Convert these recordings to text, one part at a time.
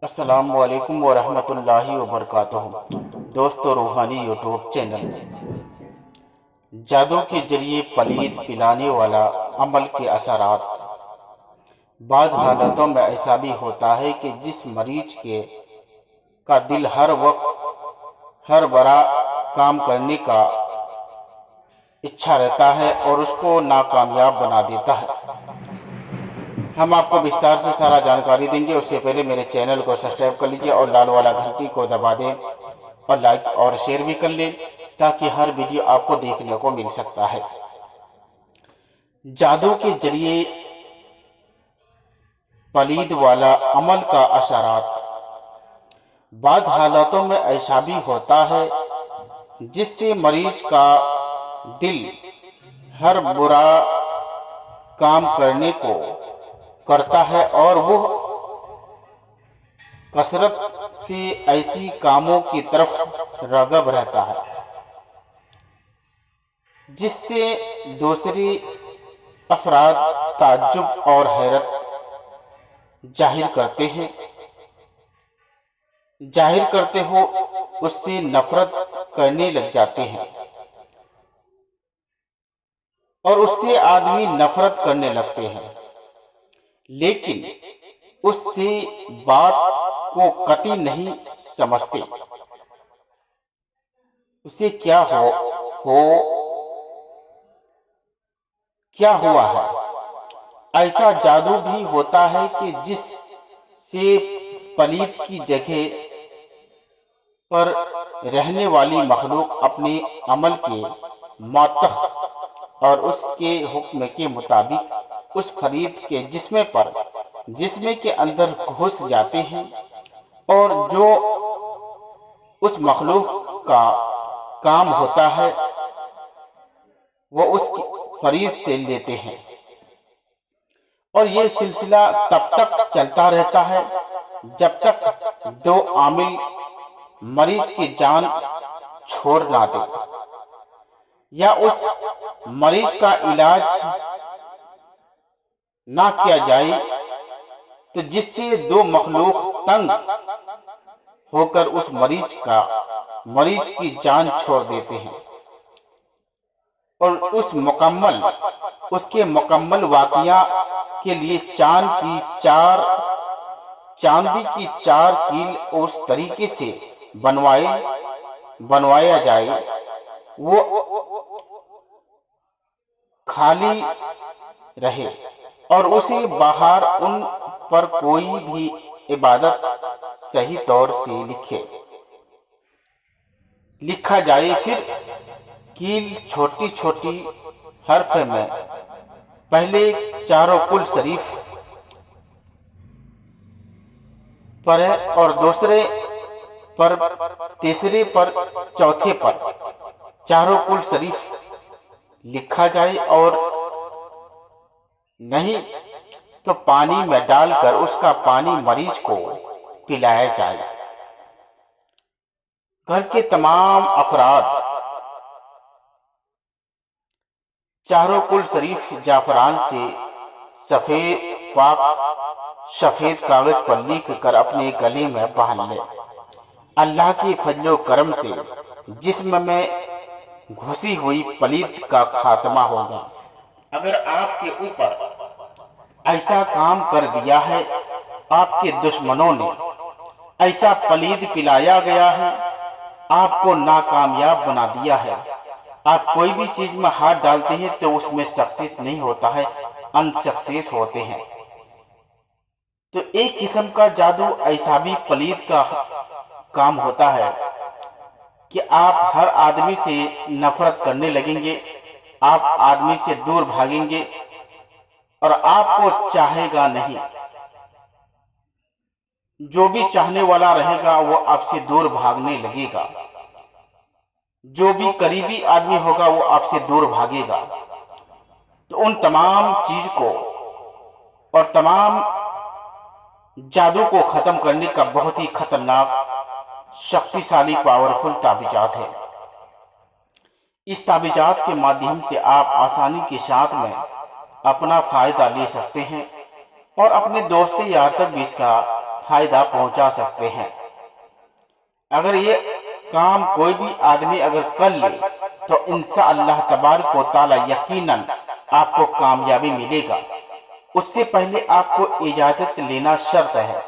السلام علیکم ورحمۃ اللہ وبرکاتہ۔ دوستو، روحانی یوٹیوب چینل جادو کے ذریعے پلید پلانے والا عمل کے اثرات۔ بعض حالتوں میں ایسا بھی ہوتا ہے کہ جس مریض کا دل ہر وقت ہر بڑا کام کرنے کا اچھا رہتا ہے اور اس کو ناکامیاب بنا دیتا ہے۔ ہم آپ کو بستار سے سارا جانکاری دیں گے۔ اس سے پہلے میرے چینل کو سبسکرائب کر لیجئے اور لال والا گھنٹی کو دبا دیں اور لائک اور شیئر بھی کر لیں تاکہ ہر ویڈیو آپ کو دیکھنے کو مل سکتا ہے۔ جادو کے ذریعے پلید والا عمل کا اثرات۔ بعض حالاتوں میں ایسا بھی ہوتا ہے جس سے مریض کا دل ہر برا کام کرنے کو کرتا ہے اور وہ کثرت سے ایسی کاموں کی طرف راغب رہتا ہے جس سے دوسری افراد تعجب اور حیرت ظاہر کرتے ہو اس سے نفرت کرنے لگ جاتے ہیں اور اس سے آدمی نفرت کرنے لگتے ہیں، لیکن اس سے بات کو قطعی نہیں سمجھتے اسے کیا ہوا ہے۔ ایسا جادو بھی ہوتا ہے کہ جس سے پلید کی جگہ پر رہنے والی مخلوق اپنے عمل کے ماتح اور اس کے حکم کے مطابق اس فرید کے جسم کے اندر گھس جاتے ہیں اور جو اس مخلوق کا کام ہوتا ہے وہ اس فرید سے لیتے ہیں، اور یہ سلسلہ تب تک چلتا رہتا ہے جب تک دو عامل مریض کی جان چھوڑ نہ دے یا اس مریض کا علاج نہ کیا جائے، تو جس سے دو مخلوق تنگ ہو کر اس مریض کی جان چھوڑ دیتے ہیں اور اس کے مکمل واقعہ کے لیے چاندی کی 4 کیل اس طریقے سے بنوایا جائے وہ خالی رہے اور اسے باہر ان پر کوئی بھی عبادت صحیح طور سے لکھا جائے۔ پھر کیل چھوٹی چھوٹی حرف میں پہلے چاروں کل شریف پر اور دوسرے پر، تیسرے پر، چوتھے پر چاروں کل شریف لکھا جائے اور نہیں تو پانی میں ڈال کر اس کا پانی مریض کو پلایا جائے۔ گھر کے تمام افراد چاروں کل شریف زعفران سے سفید کاغذ پر لکھ کر اپنے گلے میں باندھ لے۔ اللہ کے فضل و کرم سے جسم میں گھسی ہوئی پلید کا خاتمہ ہوگا۔ اگر آپ کے اوپر ایسا کام کر دیا ہے، آپ کے دشمنوں نے ایسا پلید پلایا گیا ہے، آپ کو ناکامیاب بنا دیا ہے، آپ کوئی بھی چیز میں ہاتھ ڈالتے ہیں تو اس میں سکسیس نہیں ہوتا ہے، انسکسیس ہوتے ہیں، تو ایک قسم کا جادو ایسا بھی پلید کا کام ہوتا ہے کہ آپ ہر آدمی سے نفرت کرنے لگیں گے، آپ آدمی سے دور بھاگیں گے اور آپ کو چاہے گا نہیں۔ جو بھی چاہنے والا رہے گا وہ آپ سے دور بھاگنے لگے گا، جو بھی قریبی آدمی ہوگا وہ آپ سے دور بھاگے گا۔ تو ان تمام چیز کو اور تمام جادو کو ختم کرنے کا بہت ہی خطرناک، شکتیشالی، پاورفل تعویذات ہے۔ اس تعویذات کے مادھیم سے آپ آسانی کے ساتھ میں اپنا فائدہ لے سکتے ہیں اور اپنے دوست یار تک بھی اس کا فائدہ پہنچا سکتے ہیں۔ اگر یہ کام کوئی بھی آدمی اگر کر لے تو انشاءاللہ تبارک و تعالی یقیناً آپ کو کامیابی ملے گا۔ اس سے پہلے آپ کو اجازت لینا شرط ہے،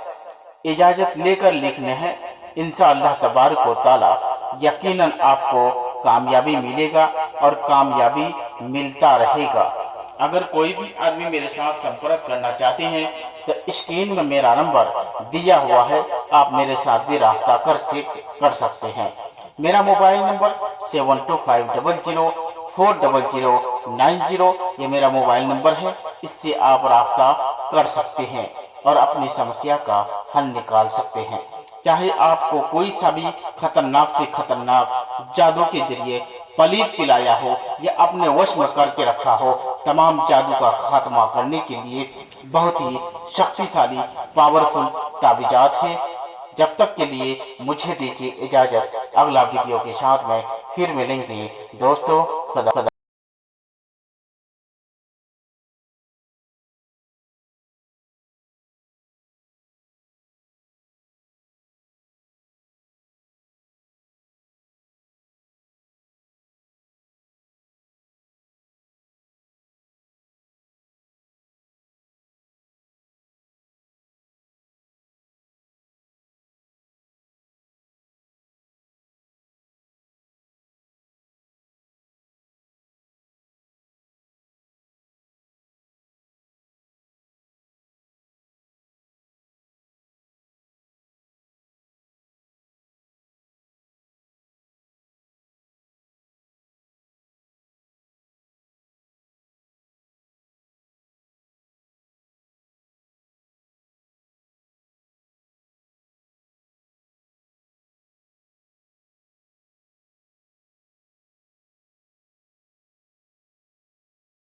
اجازت لے کر لکھنے ہیں، انشاءاللہ تبارک و تعالی یقیناً آپ کو کامیابی ملے گا اور کامیابی ملتا رہے گا۔ اگر کوئی بھی آدمی میرے ساتھ سمپرک کرنا چاہتے ہیں تو اسکرین میں میرا نمبر دیا ہوا ہے، آپ میرے ساتھ بھی رابطہ کر سکتے ہیں۔ میرا موبائل نمبر 7250040090 یہ میرا موبائل نمبر ہے، اس سے آپ رابطہ کر سکتے ہیں اور اپنی سمسیا کا حل نکال سکتے ہیں۔ چاہے آپ کو کوئی سا بھی خطرناک سے خطرناک جادو کے ذریعے پلیت پلایا ہو یا اپنے وش میں کر کے رکھا ہو، تمام جادو کا خاتمہ کرنے کے لیے بہت ہی شکتیشالی پاورفل تعویذات ہیں۔ جب تک کے لیے مجھے دیجیے اجازت، اگلا ویڈیو کے ساتھ میں پھر ملیں گے دوستو۔ خدا